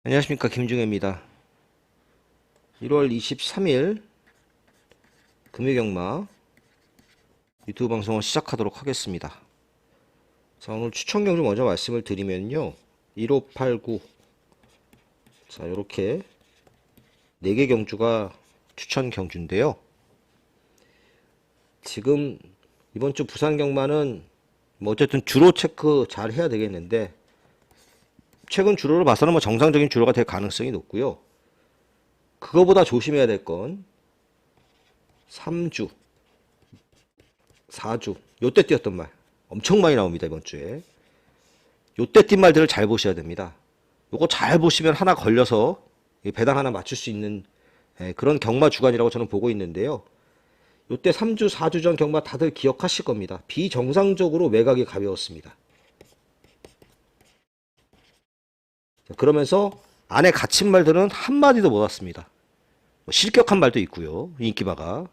안녕하십니까, 김중혜입니다. 1월 23일 금요경마 유튜브 방송을 시작하도록 하겠습니다. 자, 오늘 추천 경주 먼저 말씀을 드리면요, 1589, 자, 요렇게 4개 경주가 추천 경주인데요. 지금 이번 주 부산 경마는 뭐 어쨌든 주로 체크 잘 해야 되겠는데, 최근 주로를 봐서는 뭐 정상적인 주로가 될 가능성이 높고요. 그거보다 조심해야 될 건 3주, 4주, 요때 뛰었던 말 엄청 많이 나옵니다, 이번 주에. 요때 뛴 말들을 잘 보셔야 됩니다. 요거 잘 보시면 하나 걸려서 배당 하나 맞출 수 있는 그런 경마 주간이라고 저는 보고 있는데요. 요때 3주, 4주 전 경마 다들 기억하실 겁니다. 비정상적으로 매각이 가벼웠습니다. 그러면서 안에 갇힌 말들은 한마디도 못 왔습니다. 실격한 말도 있고요, 인기마가.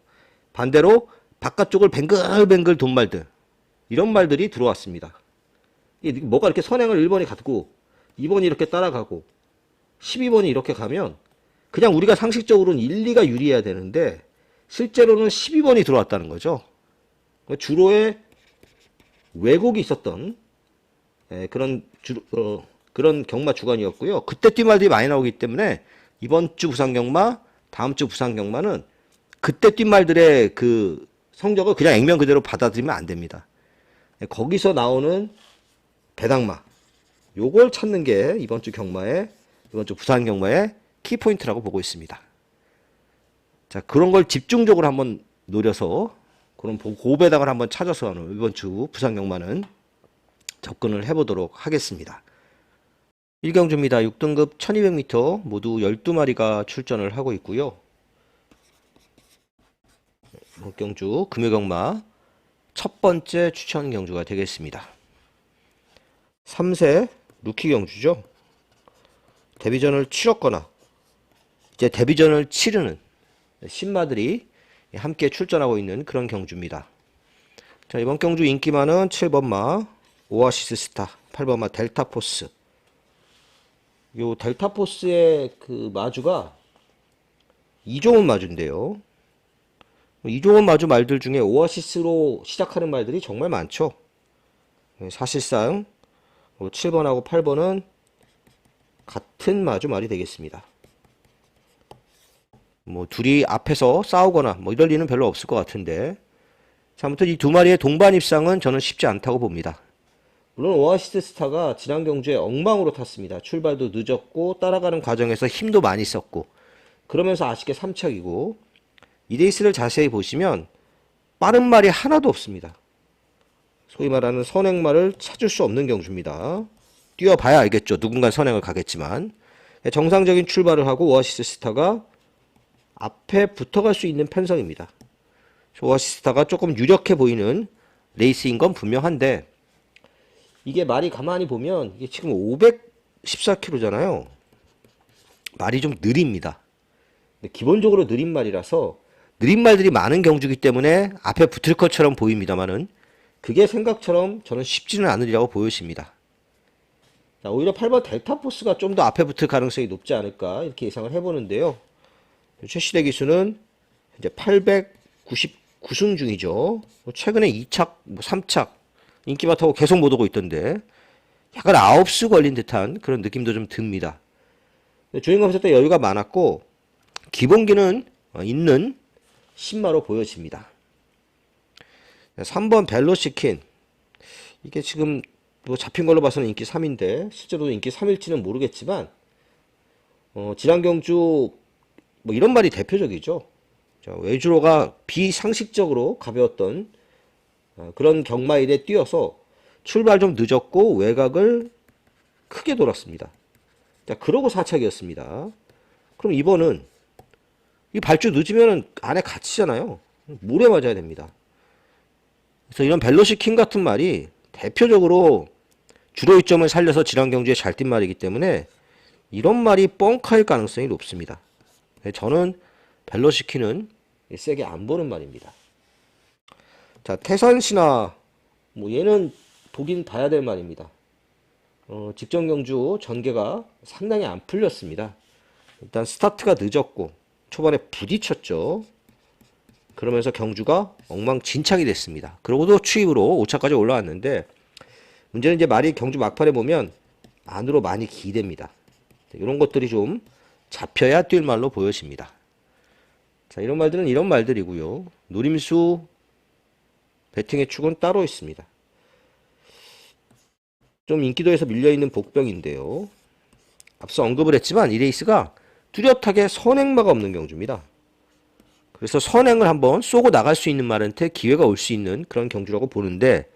반대로 바깥쪽을 뱅글뱅글 돈 말들, 이런 말들이 들어왔습니다. 이게 뭐가 이렇게 선행을 1번이 갖고 2번이 이렇게 따라가고 12번이 이렇게 가면 그냥 우리가 상식적으로는 1, 2가 유리해야 되는데 실제로는 12번이 들어왔다는 거죠. 주로에 왜곡이 있었던 그런 경마 주간이었고요. 그때 뛴 말들이 많이 나오기 때문에 이번 주 부산 경마, 다음 주 부산 경마는 그때 뛴 말들의 그 성적을 그냥 액면 그대로 받아들이면 안 됩니다. 거기서 나오는 배당마, 요걸 찾는 게 이번 주 부산 경마의 키포인트라고 보고 있습니다. 자, 그런 걸 집중적으로 한번 노려서 그런 고배당을 한번 찾아서 이번 주 부산 경마는 접근을 해보도록 하겠습니다. 1경주입니다. 6등급 1200m 모두 12마리가 출전을 하고 있고요. 경주 금요경마 첫 번째 추천 경주가 되겠습니다. 3세 루키 경주죠. 데뷔전을 치렀거나 이제 데뷔전을 치르는 신마들이 함께 출전하고 있는 그런 경주입니다. 자, 이번 경주 인기마는 7번마 오아시스 스타, 8번마 델타포스. 요 델타포스의 그 마주가 이종훈 마주인데요. 이종훈 마주 말들 중에 오아시스로 시작하는 말들이 정말 많죠. 사실상 7번하고 8번은 같은 마주 말이 되겠습니다. 뭐 둘이 앞에서 싸우거나 뭐 이럴 리는 별로 없을 것 같은데, 자, 아무튼 이 두 마리의 동반 입상은 저는 쉽지 않다고 봅니다. 물론 오아시스 스타가 지난 경주에 엉망으로 탔습니다. 출발도 늦었고 따라가는 과정에서 힘도 많이 썼고 그러면서 아쉽게 3착이고, 이 레이스를 자세히 보시면 빠른 말이 하나도 없습니다. 소위 말하는 선행말을 찾을 수 없는 경주입니다. 뛰어봐야 알겠죠. 누군가 선행을 가겠지만. 정상적인 출발을 하고 오아시스 스타가 앞에 붙어갈 수 있는 편성입니다. 오아시스 스타가 조금 유력해 보이는 레이스인 건 분명한데, 이게 말이 가만히 보면 이게 지금 514km잖아요. 말이 좀 느립니다. 근데 기본적으로 느린 말이라서 느린 말들이 많은 경주기 때문에 앞에 붙을 것처럼 보입니다만은 그게 생각처럼 저는 쉽지는 않으리라고 보여집니다. 자, 오히려 8번 델타포스가 좀 더 앞에 붙을 가능성이 높지 않을까 이렇게 예상을 해보는데요. 최시대 기수는 이제 899승 중이죠. 최근에 2착, 3착 인기마 타고 계속 못 오고 있던데 약간 아홉수 걸린 듯한 그런 느낌도 좀 듭니다. 주행검사 때 여유가 많았고 기본기는 있는 신마로 보여집니다. 3번 벨로시킨, 이게 지금 뭐 잡힌 걸로 봐서는 인기 3인데 실제로 인기 3일지는 모르겠지만 지난 경주 뭐 이런 말이 대표적이죠. 자, 외주로가 비상식적으로 가벼웠던 그런 경마일에 뛰어서 출발 좀 늦었고 외곽을 크게 돌았습니다. 자, 그러고 4착이었습니다. 그럼 이번은 이 발주 늦으면 안에 갇히잖아요. 물에 맞아야 됩니다. 그래서 이런 벨로시킨 같은 말이 대표적으로 주로 이점을 살려서 지난 경주에 잘 뛴 말이기 때문에 이런 말이 뻥카일 가능성이 높습니다. 저는 벨로시킨은 세게 안 보는 말입니다. 자, 태산시나 뭐 얘는 보긴 봐야 될 말입니다. 직전 경주 전개가 상당히 안 풀렸습니다. 일단 스타트가 늦었고 초반에 부딪혔죠. 그러면서 경주가 엉망진창이 됐습니다. 그러고도 추입으로 5차까지 올라왔는데 문제는 이제 말이 경주 막판에 보면 안으로 많이 기댑니다. 이런 것들이 좀 잡혀야 뛸 말로 보여집니다. 자, 이런 말들은 이런 말들이고요. 노림수 배팅의 축은 따로 있습니다. 좀 인기도에서 밀려있는 복병인데요. 앞서 언급을 했지만 이 레이스가 뚜렷하게 선행마가 없는 경주입니다. 그래서 선행을 한번 쏘고 나갈 수 있는 말한테 기회가 올 수 있는 그런 경주라고 보는데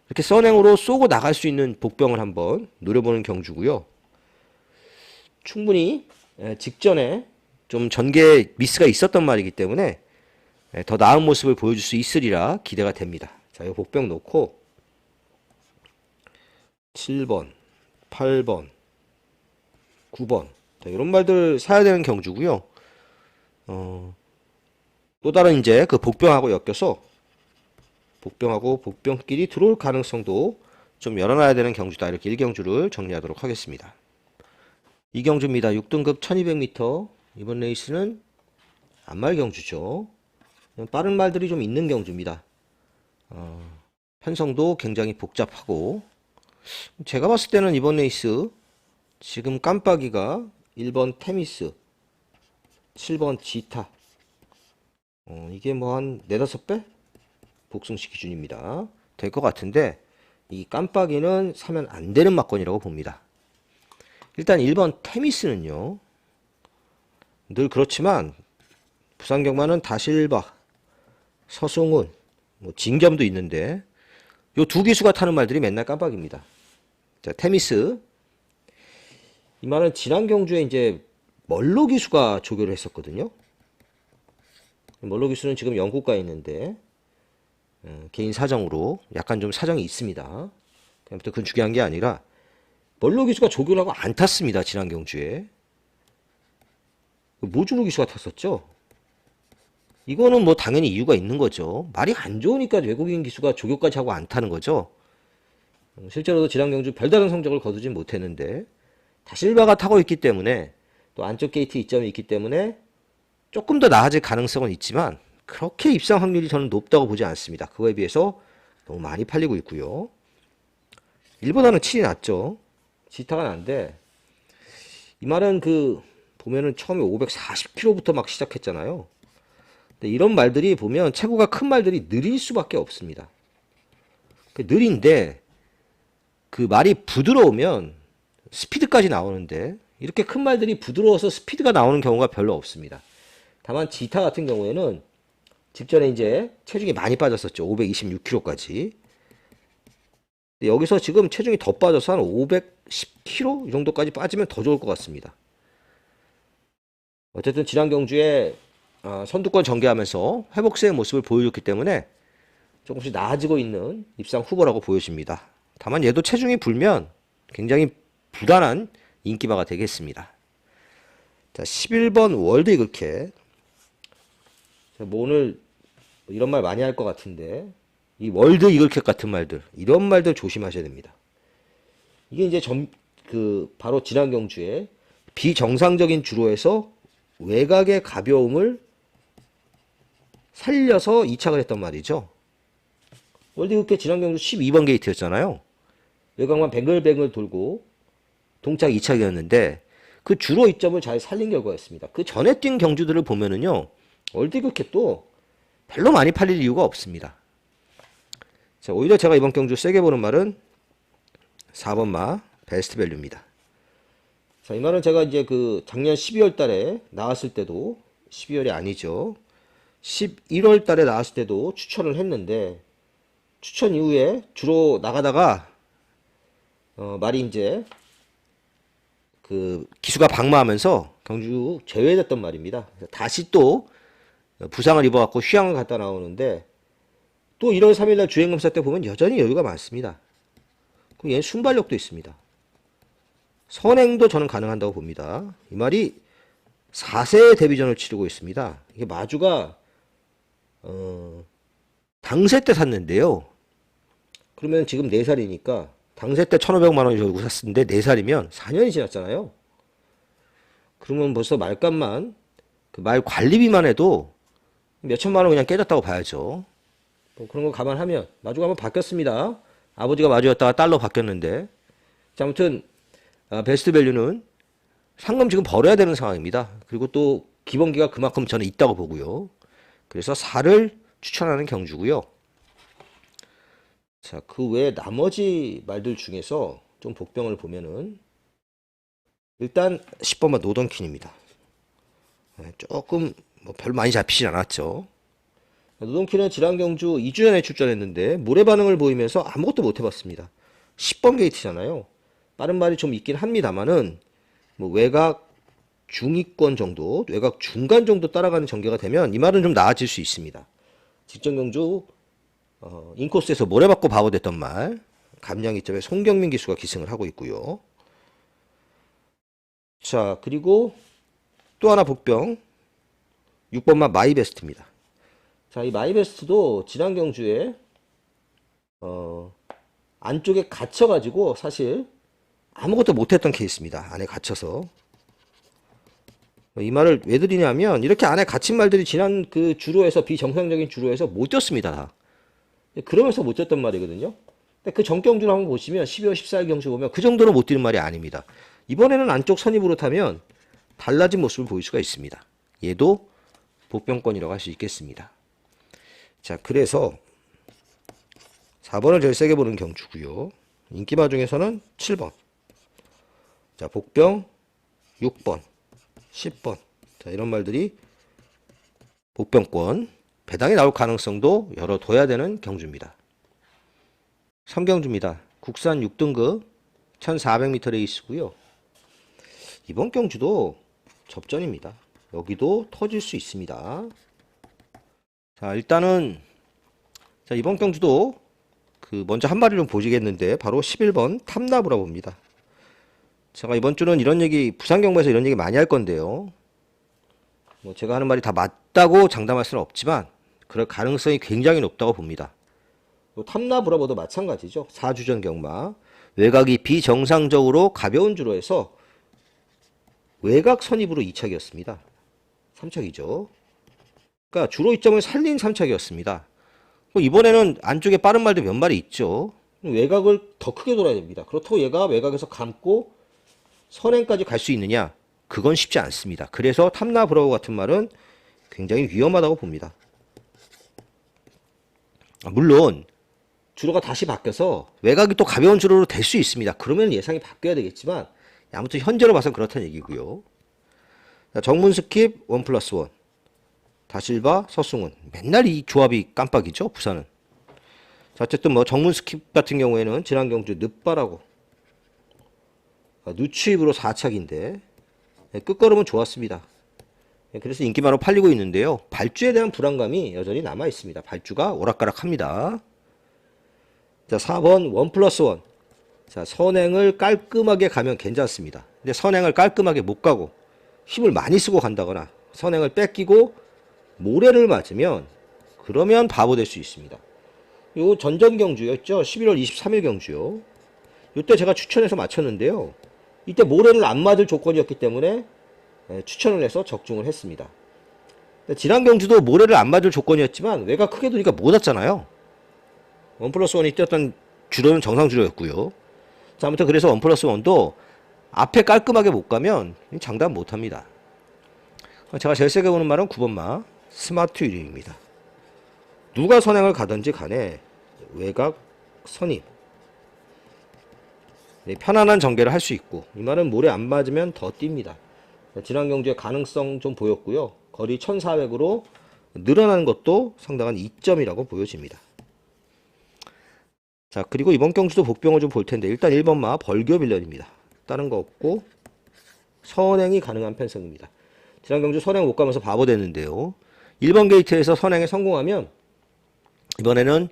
이렇게 선행으로 쏘고 나갈 수 있는 복병을 한번 노려보는 경주고요. 충분히 직전에 좀 전개 미스가 있었던 말이기 때문에 더 나은 모습을 보여줄 수 있으리라 기대가 됩니다. 자, 이 복병 놓고 7번, 8번, 9번 이런 말들 사야 되는 경주고요. 또 다른 이제 그 복병하고 엮여서 복병하고 복병끼리 들어올 가능성도 좀 열어놔야 되는 경주다. 이렇게 1경주를 정리하도록 하겠습니다. 2경주입니다. 6등급 1200m. 이번 레이스는 안말 경주죠. 빠른 말들이 좀 있는 경주입니다. 편성도 굉장히 복잡하고 제가 봤을 때는 이번 레이스 지금 깜빡이가 1번 테미스 7번 지타 이게 뭐 한 4~5배? 복승시 기준입니다. 될 것 같은데 이 깜빡이는 사면 안 되는 막건이라고 봅니다. 일단 1번 테미스는요. 늘 그렇지만 부산 경마는 다실바, 서승훈, 뭐 진겸도 있는데 요 두 기수가 타는 말들이 맨날 깜빡입니다. 자, 테미스 이 말은 지난 경주에 이제 멀로 기수가 조교를 했었거든요. 멀로 기수는 지금 영국가에 있는데 개인 사정으로 약간 좀 사정이 있습니다. 아무튼 그건 중요한 게 아니라 멀로 기수가 조교를 하고 안 탔습니다. 지난 경주에 모주로 기수가 탔었죠. 이거는 뭐 당연히 이유가 있는 거죠. 말이 안 좋으니까 외국인 기수가 조교까지 하고 안 타는 거죠. 실제로도 지난 경주 별다른 성적을 거두진 못했는데 다실바가 타고 있기 때문에 또 안쪽 게이트 이점이 있기 때문에 조금 더 나아질 가능성은 있지만 그렇게 입상 확률이 저는 높다고 보지 않습니다. 그거에 비해서 너무 많이 팔리고 있고요. 1보다는 7이 낫죠. 지타가 난데 이 말은 보면은 처음에 540km부터 막 시작했잖아요. 근데 이런 말들이 보면 체구가 큰 말들이 느릴 수밖에 없습니다. 느린데 그 말이 부드러우면 스피드까지 나오는데 이렇게 큰 말들이 부드러워서 스피드가 나오는 경우가 별로 없습니다. 다만 지타 같은 경우에는 직전에 이제 체중이 많이 빠졌었죠. 526kg까지. 여기서 지금 체중이 더 빠져서 한 510kg 이 정도까지 빠지면 더 좋을 것 같습니다. 어쨌든 지난 경주에 선두권 전개하면서 회복세의 모습을 보여줬기 때문에 조금씩 나아지고 있는 입상 후보라고 보여집니다. 다만 얘도 체중이 불면 굉장히 부단한 인기마가 되겠습니다. 자, 11번 월드 이글캣. 뭐 오늘 이런 말 많이 할 것 같은데 이 월드 이글캣 같은 말들 이런 말들 조심하셔야 됩니다. 이게 이제 바로 지난 경주에 비정상적인 주로에서 외곽의 가벼움을 살려서 이착을 했단 말이죠. 월드 이글캣 지난 경주 12번 게이트였잖아요. 외곽만 뱅글뱅글 돌고 동착 이착이었는데 그 주로 이점을 잘 살린 결과였습니다. 그 전에 뛴 경주들을 보면은요. 월드 이글캣도 별로 많이 팔릴 이유가 없습니다. 자, 오히려 제가 이번 경주 세게 보는 말은 4번 마 베스트 밸류입니다. 자, 이 말은 제가 이제 작년 12월 달에 나왔을 때도 12월이 아니죠. 11월 달에 나왔을 때도 추천을 했는데 추천 이후에 주로 나가다가 말이 이제 기수가 방마하면서 경주 제외됐던 말입니다. 다시 또 부상을 입어갖고 휴양을 갔다 나오는데 또 1월 3일날 주행검사 때 보면 여전히 여유가 많습니다. 그럼 얘는 순발력도 있습니다. 선행도 저는 가능한다고 봅니다. 이 말이 4세 데뷔전을 치르고 있습니다. 이게 마주가 당세 때 샀는데요. 그러면 지금 4살이니까 당세 때 1,500만 원이 주고 샀는데 4살이면 4년이 지났잖아요. 그러면 벌써 말값만 그 말 관리비만 해도 몇 천만 원 그냥 깨졌다고 봐야죠. 뭐 그런 거 감안하면 마주가 한번 바뀌었습니다. 아버지가 마주였다가 달러 바뀌었는데. 자, 아무튼 베스트 밸류는 상금 지금 벌어야 되는 상황입니다. 그리고 또 기본기가 그만큼 저는 있다고 보고요. 그래서 4를 추천하는 경주고요. 자, 그 외에 나머지 말들 중에서 좀 복병을 보면은 일단 10번만 노던킨입니다. 조금 뭐 별로 많이 잡히진 않았죠. 노던킨은 지난 경주 2주 전에 출전했는데 모래 반응을 보이면서 아무것도 못 해봤습니다. 10번 게이트잖아요. 빠른 말이 좀 있긴 합니다만은 뭐 외곽 중위권 정도, 외곽 중간 정도 따라가는 전개가 되면 이 말은 좀 나아질 수 있습니다. 직전 경주 인코스에서 모래받고 바보됐던 말 감량이점에 송경민 기수가 기승을 하고 있고요. 자, 그리고 또 하나 복병 6번마 마이베스트입니다. 자, 이 마이베스트도 지난 경주에 안쪽에 갇혀가지고 사실 아무것도 못했던 케이스입니다. 안에 갇혀서. 이 말을 왜 드리냐면 이렇게 안에 갇힌 말들이 지난 그 주로에서 비정상적인 주로에서 못 뛰었습니다. 다. 그러면서 못 뛰었던 말이거든요. 근데 그 전경주를 한번 보시면 12월 14일 경주 보면 그 정도로 못 뛰는 말이 아닙니다. 이번에는 안쪽 선입으로 타면 달라진 모습을 보일 수가 있습니다. 얘도 복병권이라고 할 수 있겠습니다. 자, 그래서 4번을 제일 세게 보는 경주고요. 인기마 중에서는 7번. 자, 복병 6번, 10번. 자, 이런 말들이 복병권 배당이 나올 가능성도 열어둬야 되는 경주입니다. 3경주입니다. 국산 6등급 1400m 레이스고요. 이번 경주도 접전입니다. 여기도 터질 수 있습니다. 자, 일단은 자, 이번 경주도 먼저 한 마리 좀 보시겠는데 바로 11번 탐나부라 봅니다. 제가 이번 주는 이런 얘기 부산경마에서 이런 얘기 많이 할 건데요. 뭐 제가 하는 말이 다 맞다고 장담할 수는 없지만 그럴 가능성이 굉장히 높다고 봅니다. 탐나부라보도 마찬가지죠. 4주전 경마 외곽이 비정상적으로 가벼운 주로에서 외곽 선입으로 2착이었습니다. 3착이죠. 그러니까 주로 이점을 살린 3착이었습니다. 이번에는 안쪽에 빠른 말도 몇 마리 있죠. 외곽을 더 크게 돌아야 됩니다. 그렇다고 얘가 외곽에서 감고 선행까지 갈 수 있느냐? 그건 쉽지 않습니다. 그래서 탐나 브라보 같은 말은 굉장히 위험하다고 봅니다. 물론 주로가 다시 바뀌어서 외곽이 또 가벼운 주로로 될 수 있습니다. 그러면 예상이 바뀌어야 되겠지만 아무튼 현재로 봐서 그렇다는 얘기고요. 정문 스킵 1+1 다실바 서승훈 맨날 이 조합이 깜빡이죠. 부산은. 자, 어쨌든 뭐 정문 스킵 같은 경우에는 지난 경주 늦바라고 누추입으로 4착인데 끝걸음은 좋았습니다. 그래서 인기만으로 팔리고 있는데요. 발주에 대한 불안감이 여전히 남아 있습니다. 발주가 오락가락합니다. 자, 4번 1+1. 자, 선행을 깔끔하게 가면 괜찮습니다. 근데 선행을 깔끔하게 못 가고 힘을 많이 쓰고 간다거나 선행을 뺏기고 모래를 맞으면 그러면 바보 될 수 있습니다. 요 전전 경주였죠. 11월 23일 경주요. 이때 제가 추천해서 맞췄는데요. 이때 모래를 안 맞을 조건이었기 때문에 추천을 해서 적중을 했습니다. 지난 경주도 모래를 안 맞을 조건이었지만 외곽 크게 두니까 못 왔잖아요. 1+1이 뛰었던 주로는 정상 주로였고요. 자, 아무튼 그래서 1+1도 앞에 깔끔하게 못 가면 장담 못 합니다. 제가 제일 세게 보는 말은 9번마 스마트 유리입니다. 누가 선행을 가든지 간에 외곽 선입 편안한 전개를 할 수 있고 이 말은 모래 안 맞으면 더 뜁니다. 지난 경주에 가능성 좀 보였고요. 거리 1400으로 늘어나는 것도 상당한 이점이라고 보여집니다. 자, 그리고 이번 경주도 복병을 좀 볼 텐데 일단 1번마 벌교 빌런입니다. 다른 거 없고 선행이 가능한 편성입니다. 지난 경주 선행 못 가면서 바보 됐는데요. 1번 게이트에서 선행에 성공하면 이번에는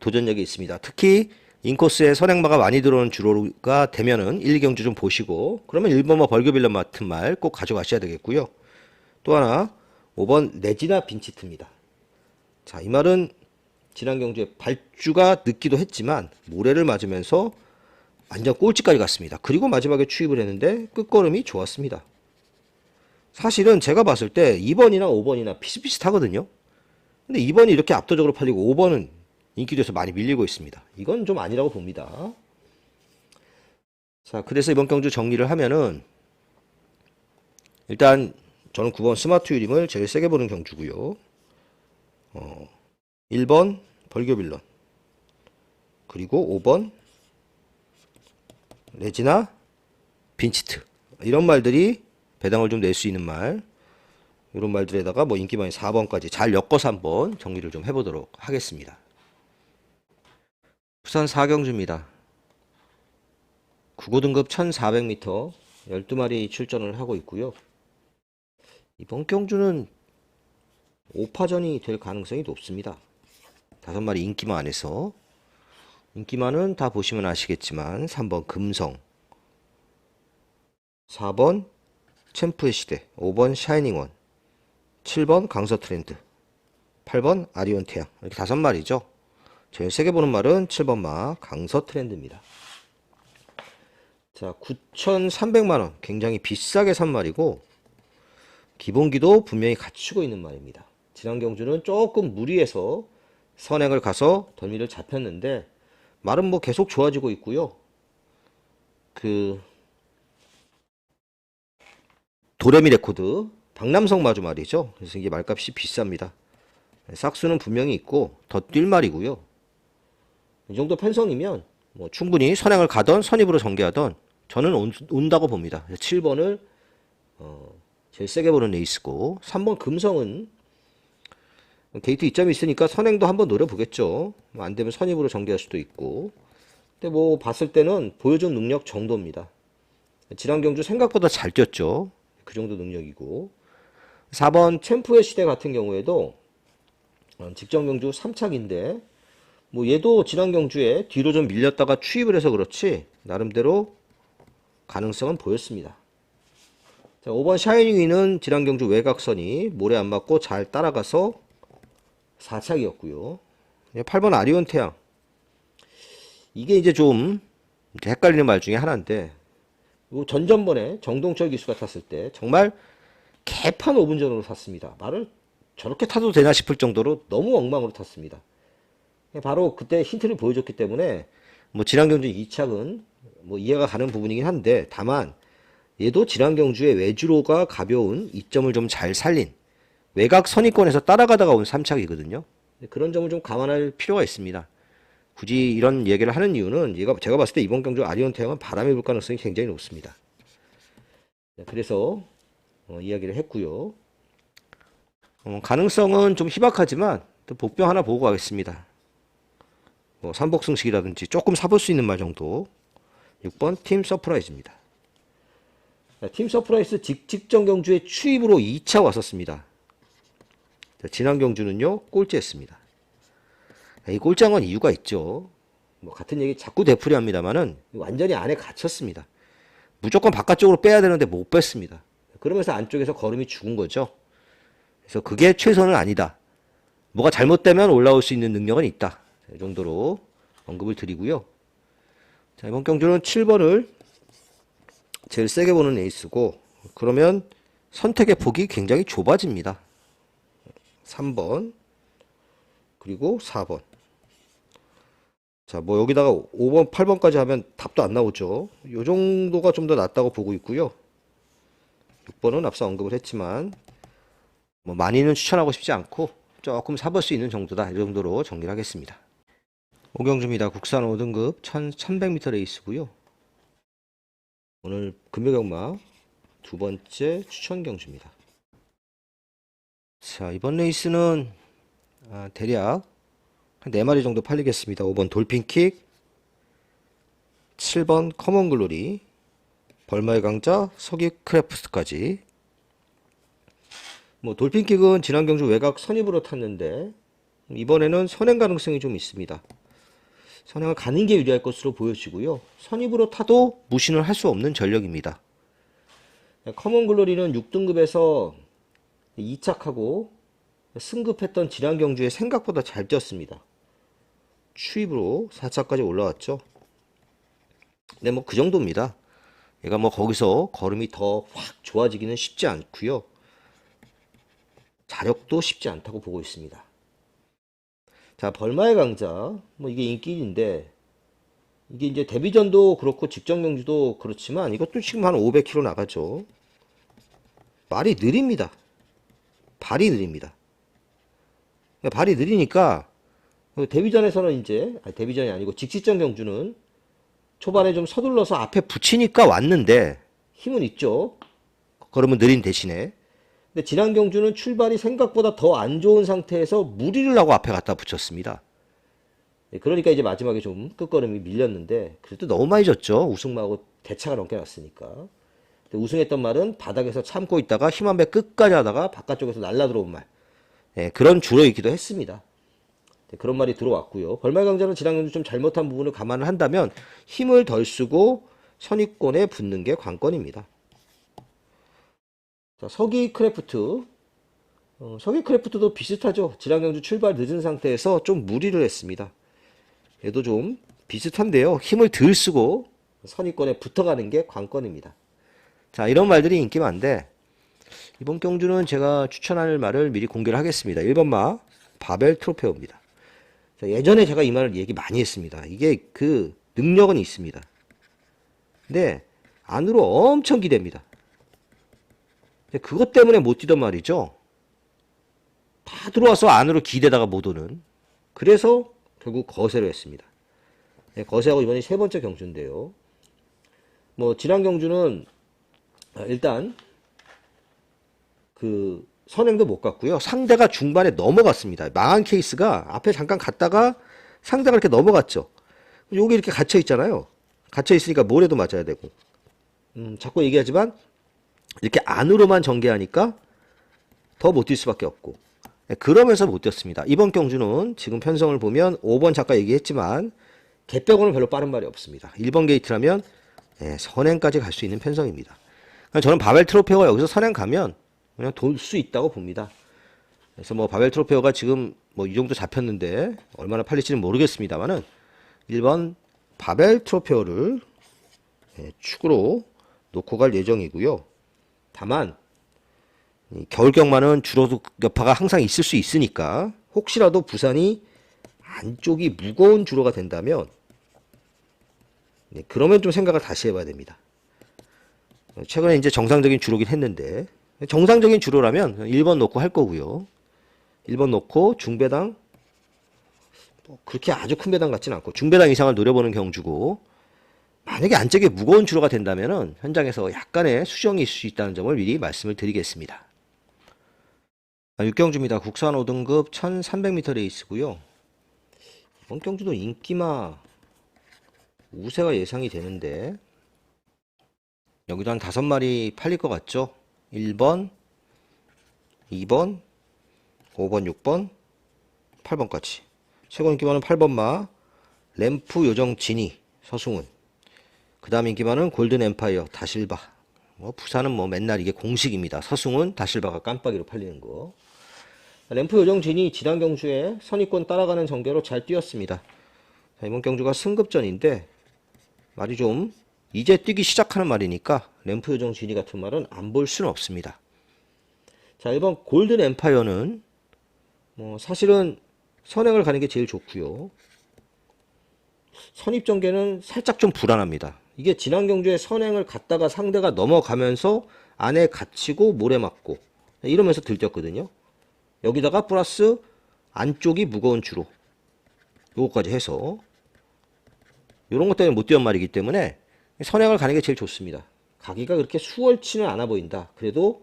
도전력이 있습니다. 특히 인코스에 선행마가 많이 들어오는 주로가 되면은 1경주 좀 보시고 그러면 1번마 벌교 빌런 같은 말 꼭 가져가셔야 되겠고요. 또 하나 5번 레지나 빈치트입니다. 자, 이 말은 지난 경주에 발주가 늦기도 했지만 모래를 맞으면서 완전 꼴찌까지 갔습니다. 그리고 마지막에 추입을 했는데 끝걸음이 좋았습니다. 사실은 제가 봤을 때 2번이나 5번이나 비슷비슷하거든요. 근데 2번이 이렇게 압도적으로 팔리고 5번은 인기도에서 많이 밀리고 있습니다. 이건 좀 아니라고 봅니다. 자, 그래서 이번 경주 정리를 하면은 일단 저는 9번 스마트 유림을 제일 세게 보는 경주고요. 1번 벌교빌런, 그리고 5번 레지나 빈치트, 이런 말들이 배당을 좀 낼 수 있는 말, 이런 말들에다가 뭐 인기 많이 4번까지 잘 엮어서 한번 정리를 좀 해보도록 하겠습니다. 부산 4경주입니다. 9고 등급 1400m 12마리 출전을 하고 있고요. 이번 경주는 5파전이 될 가능성이 높습니다. 5마리 인기만 안에서, 인기만은 다 보시면 아시겠지만 3번 금성, 4번 챔프의 시대, 5번 샤이닝원, 7번 강서트렌드, 8번 아리온 태양, 이렇게 5마리죠. 제일 세게 보는 말은 7번 마 강서트렌드입니다. 자, 9,300만원, 굉장히 비싸게 산 말이고 기본기도 분명히 갖추고 있는 말입니다. 지난 경주는 조금 무리해서 선행을 가서 덜미를 잡혔는데 말은 뭐 계속 좋아지고 있고요. 그 도레미 레코드 박남성 마주 말이죠. 그래서 이게 말값이 비쌉니다. 싹수는 분명히 있고 더 뛸 말이고요. 이 정도 편성이면 뭐 충분히 선행을 가던 선입으로 전개하던 저는 온다고 봅니다. 7번을 제일 세게 보는 레이스고, 3번 금성은 게이트 2점이 있으니까 선행도 한번 노려보겠죠. 안 되면 선입으로 전개할 수도 있고. 근데 뭐 봤을 때는 보여준 능력 정도입니다. 지난 경주 생각보다 잘 뛰었죠. 그 정도 능력이고. 4번 챔프의 시대 같은 경우에도 직전 경주 3착인데 뭐 얘도 지난 경주에 뒤로 좀 밀렸다가 추입을 해서 그렇지 나름대로 가능성은 보였습니다. 자, 5번 샤이닝위는 지난 경주 외곽선이 모래 안 맞고 잘 따라가서 4착이었고요. 8번 아리온 태양, 이게 이제 좀 헷갈리는 말 중에 하나인데, 전전번에 정동철 기수가 탔을 때 정말 개판 5분 전으로 탔습니다. 말을 저렇게 타도 되나 싶을 정도로 너무 엉망으로 탔습니다. 바로 그때 힌트를 보여줬기 때문에 뭐 지난 경주 2착은 뭐 이해가 가는 부분이긴 한데, 다만 얘도 지난 경주에 외주로가 가벼운 이점을 좀 잘 살린 외곽 선입권에서 따라가다가 온 3착이거든요. 그런 점을 좀 감안할 필요가 있습니다. 굳이 이런 얘기를 하는 이유는 제가 봤을 때 이번 경주 아리온 태양은 바람이 불 가능성이 굉장히 높습니다. 그래서 이야기를 했고요. 가능성은 좀 희박하지만 또 복병 하나 보고 가겠습니다. 뭐 삼복승식이라든지 조금 사볼 수 있는 말 정도. 6번 팀 서프라이즈입니다. 팀 서프라이즈 직전 경주에 추입으로 2차 왔었습니다. 지난 경주는요 꼴찌했습니다. 이 꼴찌한 건 이유가 있죠. 뭐 같은 얘기 자꾸 되풀이합니다만은 완전히 안에 갇혔습니다. 무조건 바깥쪽으로 빼야 되는데 못 뺐습니다. 그러면서 안쪽에서 걸음이 죽은 거죠. 그래서 그게 최선은 아니다. 뭐가 잘못되면 올라올 수 있는 능력은 있다. 이 정도로 언급을 드리고요. 자, 이번 경주는 7번을 제일 세게 보는 에이스고, 그러면 선택의 폭이 굉장히 좁아집니다. 3번 그리고 4번. 자, 뭐 여기다가 5번 8번까지 하면 답도 안 나오죠. 요 정도가 좀 더 낫다고 보고 있고요. 6번은 앞서 언급을 했지만 뭐 많이는 추천하고 싶지 않고 조금 사볼 수 있는 정도다, 이 정도로 정리를 하겠습니다. 5경주입니다. 국산 5등급 1100m 레이스고요. 오늘 금요경마 두 번째 추천 경주입니다. 자, 이번 레이스는 대략 한 4마리 정도 팔리겠습니다. 5번 돌핀킥, 7번 커먼글로리, 벌마의 강자 서기 크래프트까지. 뭐 돌핀킥은 지난 경주 외곽 선입으로 탔는데 이번에는 선행 가능성이 좀 있습니다. 선행을 가는 게 유리할 것으로 보여지고요. 선입으로 타도 무신을 할 수 없는 전력입니다. 커먼글로리는 6등급에서 2착하고 승급했던 지난 경주에 생각보다 잘 뛰었습니다. 추입으로 4차까지 올라왔죠. 네, 뭐 그 정도입니다. 얘가 뭐 거기서 걸음이 더 확 좋아지기는 쉽지 않고요. 자력도 쉽지 않다고 보고 있습니다. 자, 벌마의 강자. 뭐 이게 인기인데 이게 이제 데뷔전도 그렇고 직전 경주도 그렇지만 이것도 지금 한 500km 나가죠. 말이 느립니다. 발이 느립니다. 발이 느리니까 데뷔전에서는 이제 데뷔전이 아니고 직시전 경주는 초반에 좀 서둘러서 앞에 붙이니까 왔는데 힘은 있죠. 걸음은 느린 대신에. 근데 지난 경주는 출발이 생각보다 더 안 좋은 상태에서 무리를 하고 앞에 갖다 붙였습니다. 그러니까 이제 마지막에 좀 끝걸음이 밀렸는데 그래도 너무 많이 졌죠. 우승마하고 대차가 넘게 났으니까. 우승했던 말은 바닥에서 참고 있다가 힘 한 배 끝까지 하다가 바깥쪽에서 날라 들어온 말. 그런 주로이기도 했습니다. 그런 말이 들어왔고요. 벌마의 강자는 지난 경주 좀 잘못한 부분을 감안을 한다면 힘을 덜 쓰고 선입권에 붙는 게 관건입니다. 자, 서기 크래프트. 서기 크래프트도 비슷하죠. 지난 경주 출발 늦은 상태에서 좀 무리를 했습니다. 얘도 좀 비슷한데요. 힘을 덜 쓰고 선입권에 붙어가는 게 관건입니다. 자, 이런 말들이 인기 많은데 이번 경주는 제가 추천할 말을 미리 공개를 하겠습니다. 1번마 바벨 트로페오입니다. 자, 예전에 제가 이 말을 얘기 많이 했습니다. 이게 그 능력은 있습니다. 근데 안으로 엄청 기댑니다. 그것 때문에 못 뛰던 말이죠. 다 들어와서 안으로 기대다가 못 오는. 그래서 결국 거세를 했습니다. 거세하고 이번이 세 번째 경주인데요. 뭐 지난 경주는 일단 그 선행도 못 갔고요. 상대가 중반에 넘어갔습니다. 망한 케이스가 앞에 잠깐 갔다가 상대가 이렇게 넘어갔죠. 여기 이렇게 갇혀 있잖아요. 갇혀 있으니까 모래도 맞아야 되고. 자꾸 얘기하지만 이렇게 안으로만 전개하니까 더 못 뛸 수밖에 없고. 그러면서 못 뛰었습니다. 이번 경주는 지금 편성을 보면 5번 잠깐 얘기했지만 개벽으로는 별로 빠른 말이 없습니다. 1번 게이트라면 선행까지 갈 수 있는 편성입니다. 저는 바벨 트로페오가 여기서 선행 가면 그냥 돌 수 있다고 봅니다. 그래서 뭐 바벨 트로페오가 지금 뭐 이 정도 잡혔는데 얼마나 팔릴지는 모르겠습니다만은 1번 바벨 트로페오를 축으로 놓고 갈 예정이고요. 다만 겨울 경마는 주로 여파가 항상 있을 수 있으니까 혹시라도 부산이 안쪽이 무거운 주로가 된다면 그러면 좀 생각을 다시 해봐야 됩니다. 최근에 이제 정상적인 주로긴 했는데 정상적인 주로라면 1번 놓고 할 거고요. 1번 놓고 중배당 그렇게 아주 큰 배당 같지는 않고 중배당 이상을 노려보는 경주고 만약에 안쪽에 무거운 주로가 된다면 현장에서 약간의 수정이 있을 수 있다는 점을 미리 말씀을 드리겠습니다. 6경주입니다. 국산 5등급 1300m 레이스고요. 이번 경주도 인기마 우세가 예상이 되는데 여기도 한 5마리 팔릴 것 같죠? 1번, 2번, 5번, 6번, 8번까지. 최고 인기마는 8번마 램프 요정 지니 서승훈. 그 다음 인기마는 골든 엠파이어 다실바. 뭐 부산은 뭐 맨날 이게 공식입니다. 서승훈 다실바가 깜빡이로 팔리는 거. 램프 요정 진이 지난 경주에 선입권 따라가는 전개로 잘 뛰었습니다. 자, 이번 경주가 승급전인데 말이 좀 이제 뛰기 시작하는 말이니까 램프 요정 진이 같은 말은 안 볼 수는 없습니다. 자, 1번 골든 엠파이어는 뭐 사실은 선행을 가는 게 제일 좋고요. 선입 전개는 살짝 좀 불안합니다. 이게 지난 경주에 선행을 갔다가 상대가 넘어가면서 안에 갇히고 모래 맞고 이러면서 들뛰었거든요. 여기다가 플러스 안쪽이 무거운 주로 요거까지 해서 요런 것 때문에 못 뛰었 말이기 때문에 선행을 가는 게 제일 좋습니다. 가기가 그렇게 수월치는 않아 보인다. 그래도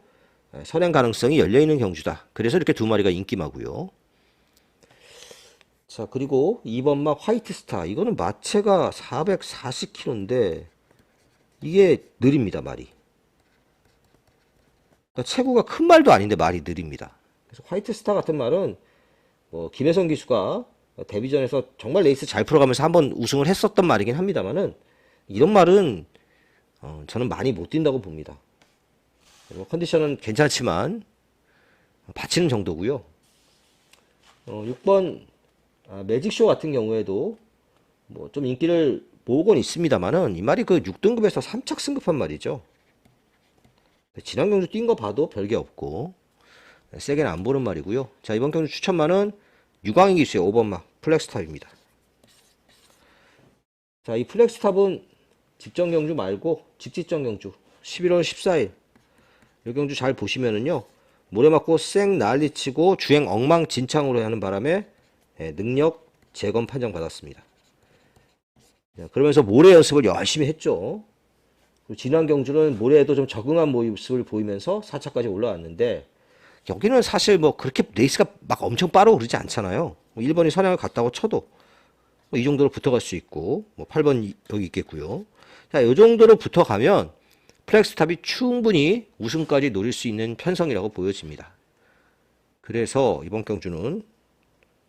선행 가능성이 열려있는 경주다. 그래서 이렇게 두 마리가 인기마고요. 자, 그리고 2번마 화이트스타. 이거는 마체가 440kg인데 이게 느립니다, 말이. 그러니까 체구가 큰 말도 아닌데 말이 느립니다. 그래서 화이트스타 같은 말은 뭐 김혜성 기수가 데뷔전에서 정말 레이스 잘 풀어가면서 한번 우승을 했었던 말이긴 합니다만은 이런 말은 저는 많이 못 뛴다고 봅니다. 컨디션은 괜찮지만 받치는 정도고요. 6번 매직쇼 같은 경우에도 뭐 좀 인기를 모으곤 있습니다만은 이 말이 그 6등급에서 3착 승급한 말이죠. 지난 경주 뛴 거 봐도 별게 없고 세게는 안 보는 말이고요. 자, 이번 경주 추천만은 유광희 기수의 5번마 플렉스탑입니다. 자, 이 플렉스탑은 직전 경주 말고 직지전 경주 11월 14일 이 경주 잘 보시면은요, 모래 맞고 쌩 난리치고 주행 엉망진창으로 하는 바람에 능력 재검 판정 받았습니다. 그러면서 모래 연습을 열심히 했죠. 지난 경주는 모래에도 좀 적응한 모습을 보이면서 4차까지 올라왔는데, 여기는 사실 뭐 그렇게 레이스가 막 엄청 빠르고 그러지 않잖아요. 1번이 선행을 갔다고 쳐도 이 정도로 붙어갈 수 있고, 8번 여기 있겠고요. 자, 이 정도로 붙어가면 플렉스탑이 충분히 우승까지 노릴 수 있는 편성이라고 보여집니다. 그래서 이번 경주는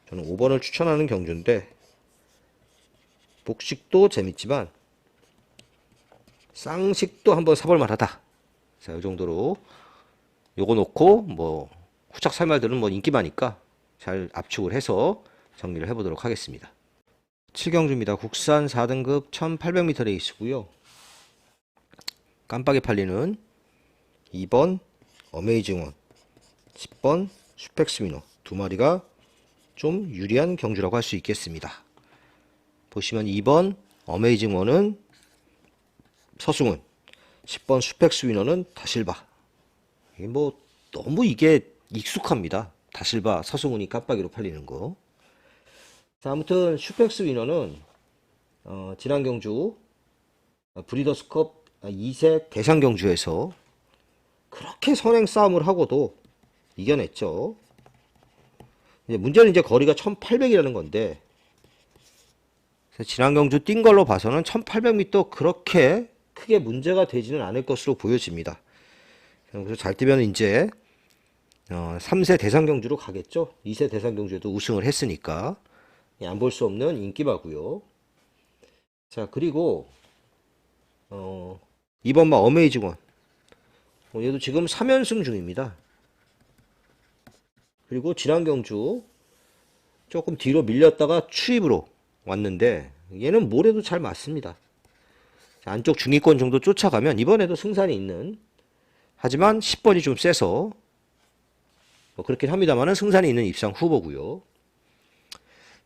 저는 5번을 추천하는 경주인데, 복식도 재밌지만 쌍식도 한번 사볼 만하다. 자, 이 정도로 요거 놓고 뭐 후착 살말들은 뭐 인기 많으니까 잘 압축을 해서 정리를 해보도록 하겠습니다. 7경주입니다. 국산 4등급 1800m 레이스고요. 깜빡이 팔리는 2번 어메이징원, 10번 슈펙스위너 두 마리가 좀 유리한 경주라고 할 수 있겠습니다. 보시면 2번 어메이징원은 서승훈, 10번 슈펙스위너는 다실바. 이게 뭐 너무 이게 익숙합니다. 다실바, 서승훈이 깜빡이로 팔리는 거. 자, 아무튼 슈펙스위너는 지난 경주 브리더스컵 2세 대상 경주에서 그렇게 선행 싸움을 하고도 이겨냈죠. 문제는 이제 거리가 1800이라는 건데, 지난 경주 뛴 걸로 봐서는 1800m 그렇게 크게 문제가 되지는 않을 것으로 보여집니다. 그래서 잘 뛰면 이제 3세 대상 경주로 가겠죠. 2세 대상 경주에도 우승을 했으니까 안 볼 수 없는 인기바고요. 자, 그리고 2번마 어메이징원, 얘도 지금 3연승 중입니다. 그리고 지난 경주 조금 뒤로 밀렸다가 추입으로 왔는데 얘는 모래도 잘 맞습니다. 안쪽 중위권 정도 쫓아가면 이번에도 승산이 있는, 하지만 10번이 좀 세서 뭐 그렇긴 합니다만은 승산이 있는 입상 후보고요.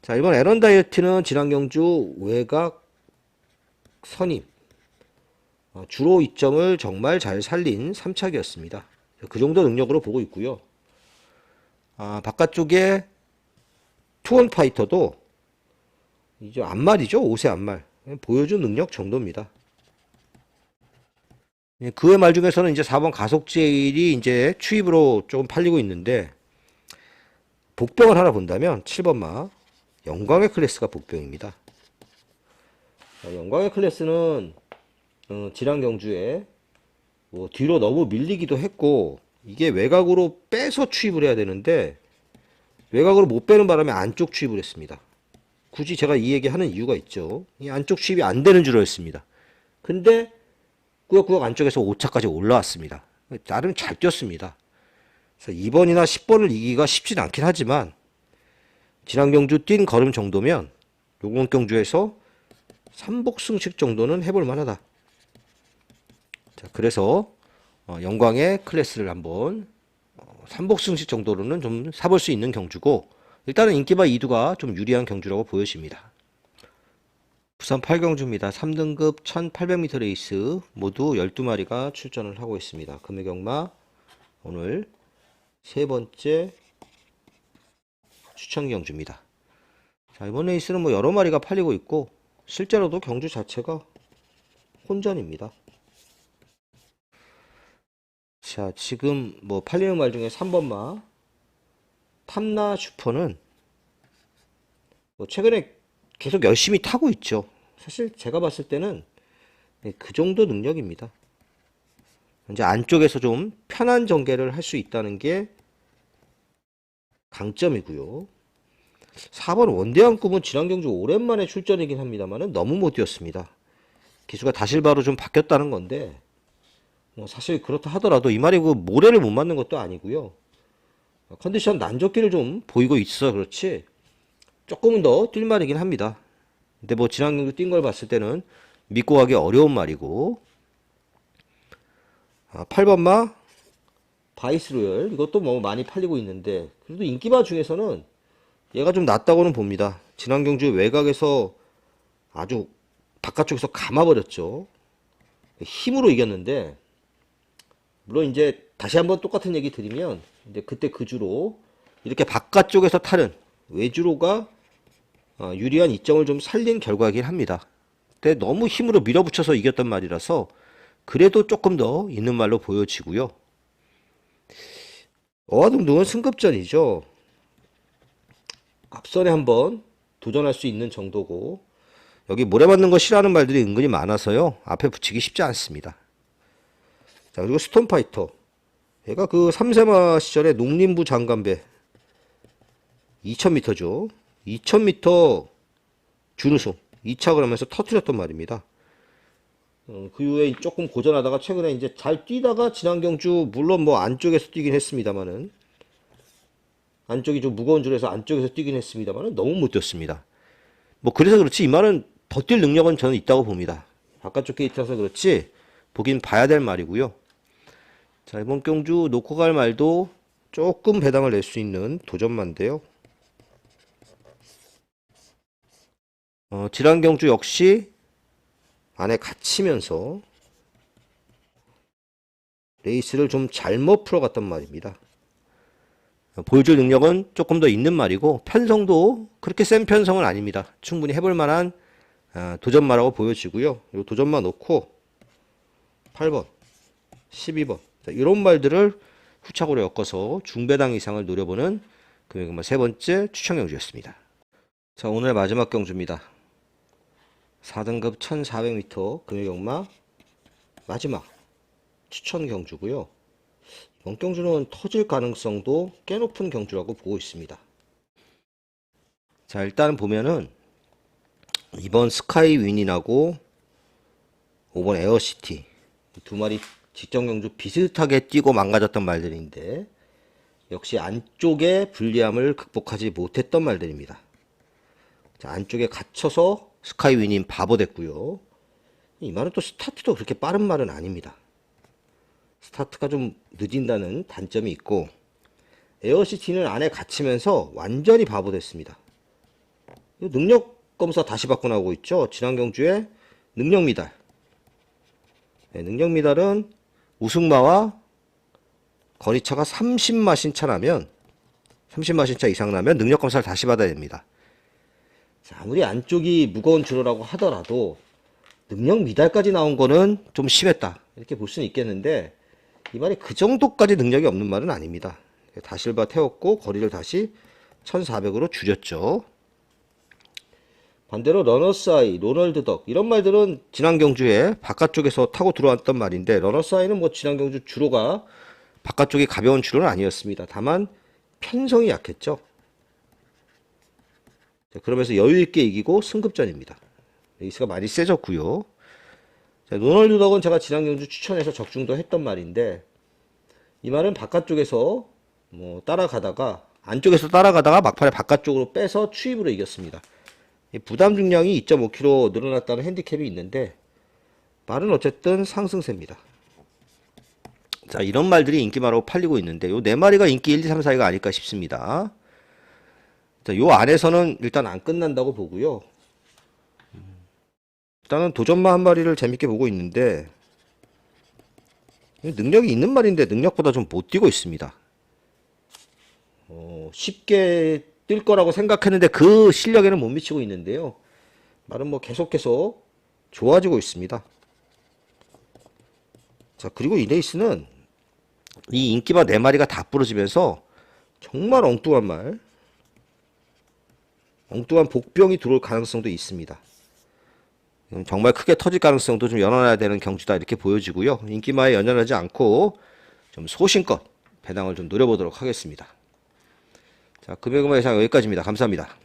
자, 이번 에런 다이어트는 지난 경주 외곽 선입 주로 이점을 정말 잘 살린 3착이었습니다. 그 정도 능력으로 보고 있고요. 바깥쪽에 투원 파이터도 이제 안말이죠. 5세 안말 보여준 능력 정도입니다. 그 외 말 중에서는 이제 4번 가속제일이 이제 추입으로 조금 팔리고 있는데, 복병을 하나 본다면 7번마 영광의 클래스가 복병입니다. 영광의 클래스는 지난 경주에 뭐 뒤로 너무 밀리기도 했고, 이게 외곽으로 빼서 추입을 해야 되는데 외곽으로 못 빼는 바람에 안쪽 추입을 했습니다. 굳이 제가 이 얘기 하는 이유가 있죠. 이 안쪽 추입이 안 되는 줄 알았습니다. 근데 꾸역꾸역 안쪽에서 5차까지 올라왔습니다. 나름 잘 뛰었습니다. 그래서 2번이나 10번을 이기기가 쉽진 않긴 하지만 지난 경주 뛴 걸음 정도면 요번 경주에서 3복승식 정도는 해볼 만하다. 자, 그래서 영광의 클래스를 한번 3복승식 정도로는 좀 사볼 수 있는 경주고, 일단은 인기바 2두가 좀 유리한 경주라고 보여집니다. 부산 8경주입니다. 3등급 1800m 레이스 모두 12마리가 출전을 하고 있습니다. 금액경마 오늘 세 번째 추천 경주입니다. 자, 이번 레이스는 뭐 여러 마리가 팔리고 있고 실제로도 경주 자체가 혼전입니다. 자, 지금 뭐 팔리는 말 중에 3번마 탐나 슈퍼는 뭐 최근에 계속 열심히 타고 있죠. 사실 제가 봤을 때는 그 정도 능력입니다. 이제 안쪽에서 좀 편한 전개를 할 수 있다는 게 강점이고요. 4번 원대한 꿈은 지난 경주 오랜만에 출전이긴 합니다만 너무 못 뛰었습니다. 기수가 다실바로 좀 바뀌었다는 건데, 뭐 사실 그렇다 하더라도 이 말이 그 모래를 못 맞는 것도 아니고요. 컨디션 난조기를 좀 보이고 있어 그렇지 조금은 더 뛸 말이긴 합니다. 근데 뭐 지난 경주 뛴 걸 봤을 때는 믿고 가기 어려운 말이고. 8번마 바이스로열, 이것도 뭐 많이 팔리고 있는데 그래도 인기마 중에서는 얘가 좀 낫다고는 봅니다. 지난 경주 외곽에서 아주 바깥쪽에서 감아버렸죠. 힘으로 이겼는데, 물론 이제 다시 한번 똑같은 얘기 드리면 이제 그때 그 주로 이렇게 바깥쪽에서 타는 외주로가 유리한 이점을 좀 살린 결과이긴 합니다. 근데 너무 힘으로 밀어붙여서 이겼단 말이라서 그래도 조금 더 있는 말로 보여지고요. 어와둥둥은 승급전이죠. 앞선에 한번 도전할 수 있는 정도고, 여기 모래받는 거 싫어하는 말들이 은근히 많아서요, 앞에 붙이기 쉽지 않습니다. 자, 그리고 스톤파이터, 얘가 그 3세마 시절에 농림부 장관배 2000m죠 2000m 준우승 2착을 하면서 터뜨렸단 말입니다. 그 이후에 조금 고전하다가 최근에 이제 잘 뛰다가 지난 경주, 물론 뭐 안쪽에서 뛰긴 했습니다만은, 안쪽이 좀 무거운 줄에서 안쪽에서 뛰긴 했습니다만은 너무 못 뛰었습니다. 뭐 그래서 그렇지 이 말은 버틸 능력은 저는 있다고 봅니다. 바깥쪽 게이트라서 그렇지 보긴 봐야 될 말이고요. 자, 이번 경주 놓고 갈 말도 조금 배당을 낼 수 있는 도전마인데요. 지난 경주 역시 안에 갇히면서 레이스를 좀 잘못 풀어갔단 말입니다. 보여줄 능력은 조금 더 있는 말이고, 편성도 그렇게 센 편성은 아닙니다. 충분히 해볼 만한 도전마라고 보여지고요. 이 도전마 놓고 8번, 12번 이런 말들을 후착으로 엮어서 중배당 이상을 노려보는 금액마 세 번째 추천 경주였습니다. 자, 오늘 마지막 경주입니다. 4등급 1400m 금액마 마지막 추천 경주고요. 이번 경주는 터질 가능성도 꽤 높은 경주라고 보고 있습니다. 자, 일단 보면은 이번 스카이 윈인하고 5번 에어시티 두 마리 직전 경주 비슷하게 뛰고 망가졌던 말들인데, 역시 안쪽의 불리함을 극복하지 못했던 말들입니다. 자, 안쪽에 갇혀서 스카이 윈인 바보 됐고요. 이 말은 또 스타트도 그렇게 빠른 말은 아닙니다. 스타트가 좀 늦은다는 단점이 있고, 에어시티는 안에 갇히면서 완전히 바보 됐습니다. 능력 검사 다시 받고 나오고 있죠. 지난 경주에 능력 미달. 네, 능력 미달은 우승마와 거리차가 30마신 차라면, 30마신 차 이상 나면 능력 검사를 다시 받아야 됩니다. 자, 아무리 안쪽이 무거운 주로라고 하더라도 능력 미달까지 나온 거는 좀 심했다, 이렇게 볼 수는 있겠는데, 이 말이 그 정도까지 능력이 없는 말은 아닙니다. 다실바 태웠고 거리를 다시 1400으로 줄였죠. 반대로 러너스아이, 로널드 덕 이런 말들은 지난 경주에 바깥쪽에서 타고 들어왔던 말인데, 러너스아이는 뭐 지난 경주 주로가 바깥쪽이 가벼운 주로는 아니었습니다. 다만 편성이 약했죠. 자, 그러면서 여유있게 이기고 승급전입니다. 레이스가 많이 세졌고요. 자, 로널드 덕은 제가 지난 경주 추천해서 적중도 했던 말인데, 이 말은 바깥쪽에서 뭐 따라가다가, 안쪽에서 따라가다가 막판에 바깥쪽으로 빼서 추입으로 이겼습니다. 부담 중량이 2.5kg 늘어났다는 핸디캡이 있는데, 말은 어쨌든 상승세입니다. 자, 이런 말들이 인기마로 팔리고 있는데, 요 네 마리가 인기 1, 2, 3, 4위가 아닐까 싶습니다. 자, 요 안에서는 일단 안 끝난다고 보고요. 일단은 도전마 한 마리를 재밌게 보고 있는데, 능력이 있는 말인데 능력보다 좀 못 뛰고 있습니다. 쉽게 뛸 거라고 생각했는데 그 실력에는 못 미치고 있는데요. 말은 뭐 계속해서 좋아지고 있습니다. 자, 그리고 이 레이스는 이 인기마 4마리가 다 부러지면서 정말 엉뚱한 복병이 들어올 가능성도 있습니다. 정말 크게 터질 가능성도 좀 연연해야 되는 경주다, 이렇게 보여지고요. 인기마에 연연하지 않고 좀 소신껏 배당을 좀 노려보도록 하겠습니다. 자, 금액음악 예상 여기까지입니다. 감사합니다.